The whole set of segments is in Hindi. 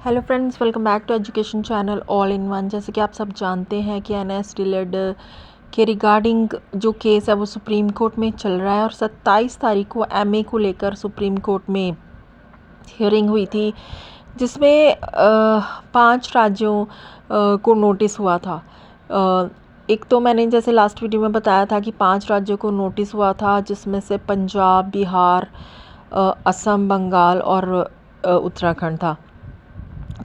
Hello friends, welcome back to education channel all in one. जैसे कि आप सब जानते हैं कि एनएस डीलेड के रिगार्डिंग जो केस है वो सुप्रीम कोर्ट में चल रहा है और 27 तारीख को एमए को लेकर सुप्रीम कोर्ट में हियरिंग हुई थी, जिसमें 5 राज्यों को नोटिस हुआ था। एक तो मैंने जैसे लास्ट वीडियो में बताया था कि 5 राज्यों को नोटिस हुआ था, जिसमें से पंजाब, बिहार, असम, बंगाल और उत्तराखंड था।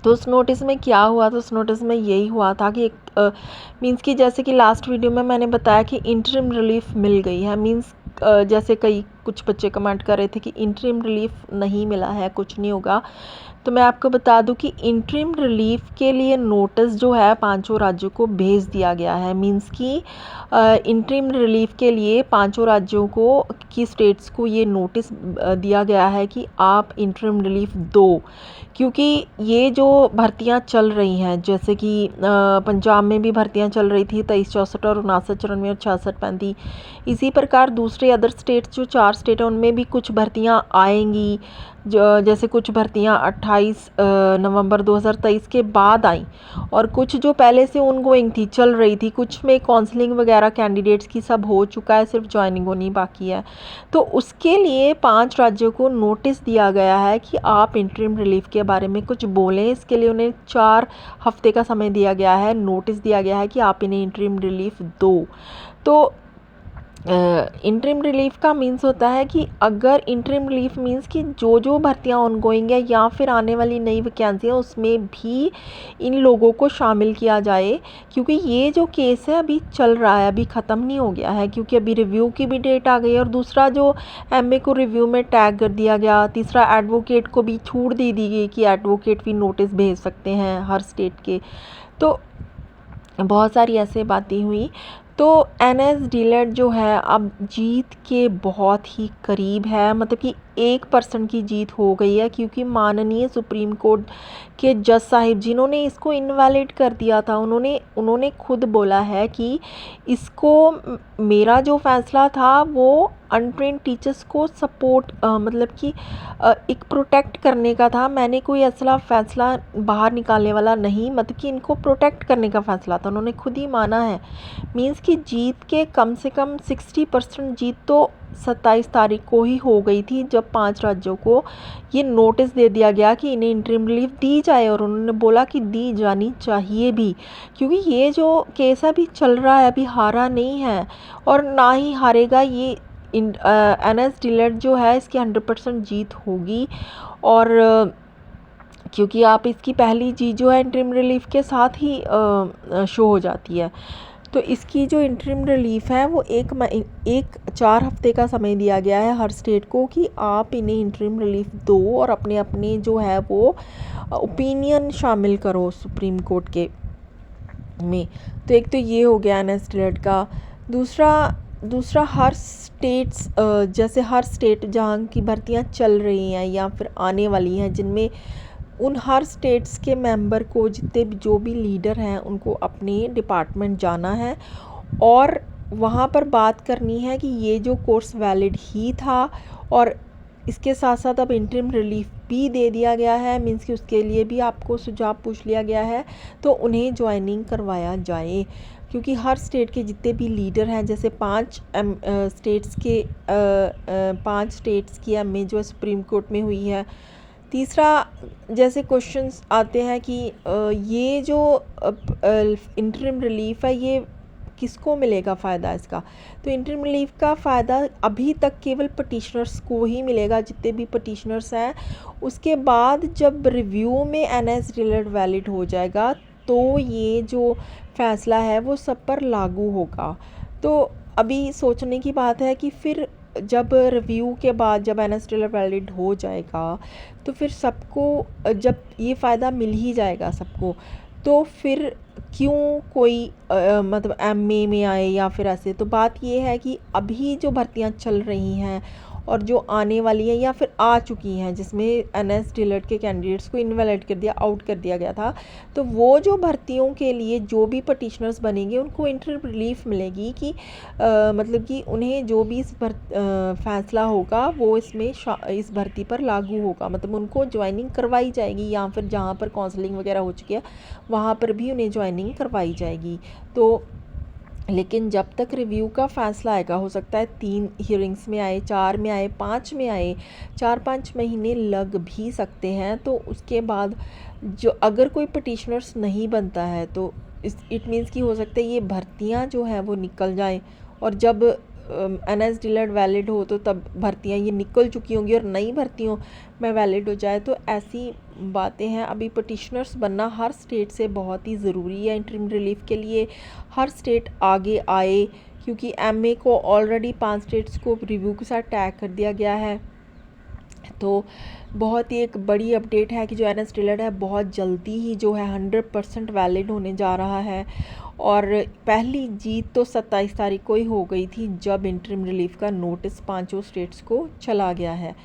तो उस नोटिस में क्या हुआ, तो उस नोटिस में यही हुआ था कि एक मींस कि जैसे कि लास्ट वीडियो में मैंने बताया कि इंटरिम रिलीफ मिल गई है। मींस जैसे कुछ बच्चे कमेंट कर रहे थे कि इंटरिम रिलीफ नहीं मिला है, कुछ नहीं होगा। तो मैं आपको बता दूं कि इंटरिम रिलीफ के लिए नोटिस जो है 5 राज्यों को भेज दिया गया है। मींस कि इंटरिम रिलीफ के लिए 5 राज्यों की स्टेट्स को ये नोटिस दिया गया है कि आप इंटरिम रिलीफ दो, क्योंकि ये जो भर्तियां चल रही हैं, जैसे कि पंजाब में भी भर्तियां चल रही थी 23, 64 और 59, 94 और 66, 35। इसी प्रकार दूसरे अदर स्टेट्स जो 4 स्टेट हैं उनमें भी कुछ भर्तियां आएंगी। जैसे कुछ भर्तियां 28 नवंबर 2023 के बाद आई और कुछ जो पहले से ऑनगोइंग थी, चल रही थी। कुछ में काउंसलिंग वगैरह कैंडिडेट्स की सब हो चुका है, सिर्फ ज्वाइनिंग होनी बाकी है। तो उसके लिए 5 राज्यों को नोटिस दिया गया है कि आप इंटरिम रिलीफ के बारे में कुछ बोलें। इसके लिए उन्हें 4 हफ्ते का समय दिया गया है, नोटिस दिया गया है कि आप इन्हें इंटरिम रिलीफ दो। तो इंटरिम रिलीफ का मीन्स होता है कि अगर इंटरिम रिलीफ मीन्स कि जो जो भर्तियां ऑनगोइंग है या फिर आने वाली नई वैकेंसी है उसमें भी इन लोगों को शामिल किया जाए, क्योंकि ये जो केस है अभी चल रहा है, अभी ख़त्म नहीं हो गया है, क्योंकि अभी रिव्यू की भी डेट आ गई है। और दूसरा जो एमए को रिव्यू में टैग कर दिया गया। तीसरा, एडवोकेट को भी छूट दी गई कि एडवोकेट भी नोटिस भेज सकते हैं हर स्टेट के। तो बहुत सारी ऐसे बातें हुई। तो एनएस डीलेड जो है अब जीत के बहुत ही करीब है, मतलब कि 1% की जीत हो गई है, क्योंकि माननीय सुप्रीम कोर्ट के जज साहिब जिन्होंने इसको इनवैलिड कर दिया था, उन्होंने खुद बोला है कि इसको मेरा जो फैसला था वो अनट्रेंड टीचर्स को सपोर्ट मतलब कि एक प्रोटेक्ट करने का था। मैंने कोई ऐसा फैसला बाहर निकालने वाला नहीं, मतलब कि इनको प्रोटेक्ट करने का फैसला था, उन्होंने खुद ही माना है। मींस कि जीत के कम से कम 60% जीत तो 27 तारीख को ही हो गई थी, जब 5 राज्यों को ये नोटिस दे दिया गया कि इन्हें इंटरिम रिलीफ दी जाए। और उन्होंने बोला कि दी जानी चाहिए भी, क्योंकि ये जो केस अभी चल रहा है अभी हारा नहीं है और ना ही हारेगा। ये एनएस डीलेड जो है इसकी 100% जीत होगी। और क्योंकि आप इसकी पहली जीत जो है इंटरिम रिलीफ के साथ ही शो हो जाती है। तो इसकी जो इंटरिम रिलीफ है वो 4 हफ्ते का समय दिया गया है हर स्टेट को कि आप इन्हें इंटरिम रिलीफ दो और अपने अपने जो है वो ओपिनियन शामिल करो सुप्रीम कोर्ट के में। तो एक तो ये हो गया एनएस डीलेड का। दूसरा हर स्टेट्स जैसे हर स्टेट जहाँ की भर्तियाँ चल रही हैं या फिर आने वाली हैं, जिनमें उन हर स्टेट्स के मेंबर को, जितने भी जो भी लीडर हैं, उनको अपने डिपार्टमेंट जाना है और वहाँ पर बात करनी है कि ये जो कोर्स वैलिड ही था और इसके साथ साथ अब इंटरिम रिलीफ भी दे दिया गया है। मींस कि उसके लिए भी आपको सुझाव पूछ लिया गया है, तो उन्हें ज्वाइनिंग करवाया जाए। क्योंकि हर स्टेट के जितने भी लीडर हैं, जैसे 5 स्टेट्स की एमए जो है सुप्रीम कोर्ट में हुई है। तीसरा, जैसे क्वेश्चंस आते हैं कि ये जो इंटरिम रिलीफ है ये किसको मिलेगा फ़ायदा इसका। तो इंटरिम रिलीफ का फ़ायदा अभी तक केवल पटिशनर्स को ही मिलेगा, जितने भी पटिशनर्स हैं। उसके बाद जब रिव्यू में एनएस डीलेड वैलिड हो जाएगा तो ये जो फ़ैसला है वो सब पर लागू होगा। तो अभी सोचने की बात है कि फिर जब रिव्यू के बाद जब एनएस डीलेड वैलिड हो जाएगा तो फिर सबको, जब ये फ़ायदा मिल ही जाएगा सबको, तो फिर क्यों कोई मतलब एमए में आए या फिर ऐसे। तो बात ये है कि अभी जो भर्तियां चल रही हैं और जो आने वाली हैं या फिर आ चुकी हैं जिसमें एनएस डीएलएड के कैंडिडेट्स को इनवैलिड कर दिया, आउट कर दिया गया था, तो वो जो भर्तियों के लिए जो भी पटिशनर्स बनेंगे उनको इंटरिम रिलीफ मिलेगी कि मतलब कि उन्हें जो भी इस फैसला होगा वो इसमें इस भर्ती पर लागू होगा, मतलब उनको ज्वाइनिंग करवाई जाएगी या फिर जहाँ पर काउंसलिंग वगैरह हो चुकी है वहाँ पर भी उन्हें ज्वाइनिंग करवाई जाएगी। तो लेकिन जब तक रिव्यू का फ़ैसला आएगा, हो सकता है 3 हियरिंग्स में आए, 4 में आए, 5 में आए, 4-5 महीने लग भी सकते हैं। तो उसके बाद जो अगर कोई पटिशनर्स नहीं बनता है तो इट मीन्स कि हो सकता है ये भर्तियां जो हैं वो निकल जाएं, और जब एनएस डीएलएड वैलिड हो तो तब भर्तियां ये निकल चुकी होंगी और नई भर्तियों में वैलिड हो जाए। तो ऐसी बातें हैं। अभी पटिशनर्स बनना हर स्टेट से बहुत ही ज़रूरी है इंटरिम रिलीफ के लिए। हर स्टेट आगे आए, क्योंकि एमए को ऑलरेडी 5 स्टेट्स को रिव्यू के साथ टैग कर दिया गया है। तो बहुत ही एक बड़ी अपडेट है कि जो एनएस डीएलएड है बहुत जल्दी ही जो है 100% वैलिड होने जा रहा है। और पहली जीत तो 27 तारीख को ही हो गई थी जब इंटरिम रिलीफ का नोटिस 5 स्टेट्स को चला गया है।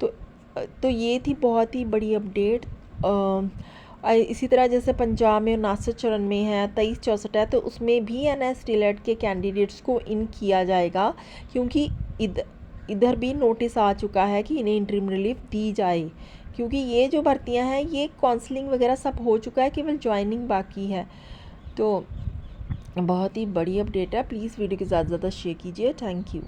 तो ये थी बहुत ही बड़ी अपडेट। इसी तरह जैसे पंजाब में 59 चरण में है, 23-64 है, तो उसमें भी एनएस डीएलएड के कैंडिडेट्स को इन किया जाएगा, क्योंकि इधर भी नोटिस आ चुका है कि इन्हें इंटरिम रिलीफ दी जाए, क्योंकि ये जो भर्तियां हैं ये काउंसलिंग वगैरह सब हो चुका है, केवल ज्वाइनिंग बाकी है। तो बहुत ही बड़ी अपडेट है। प्लीज़ वीडियो को ज़्यादा से ज़्यादा शेयर कीजिए। Thank you.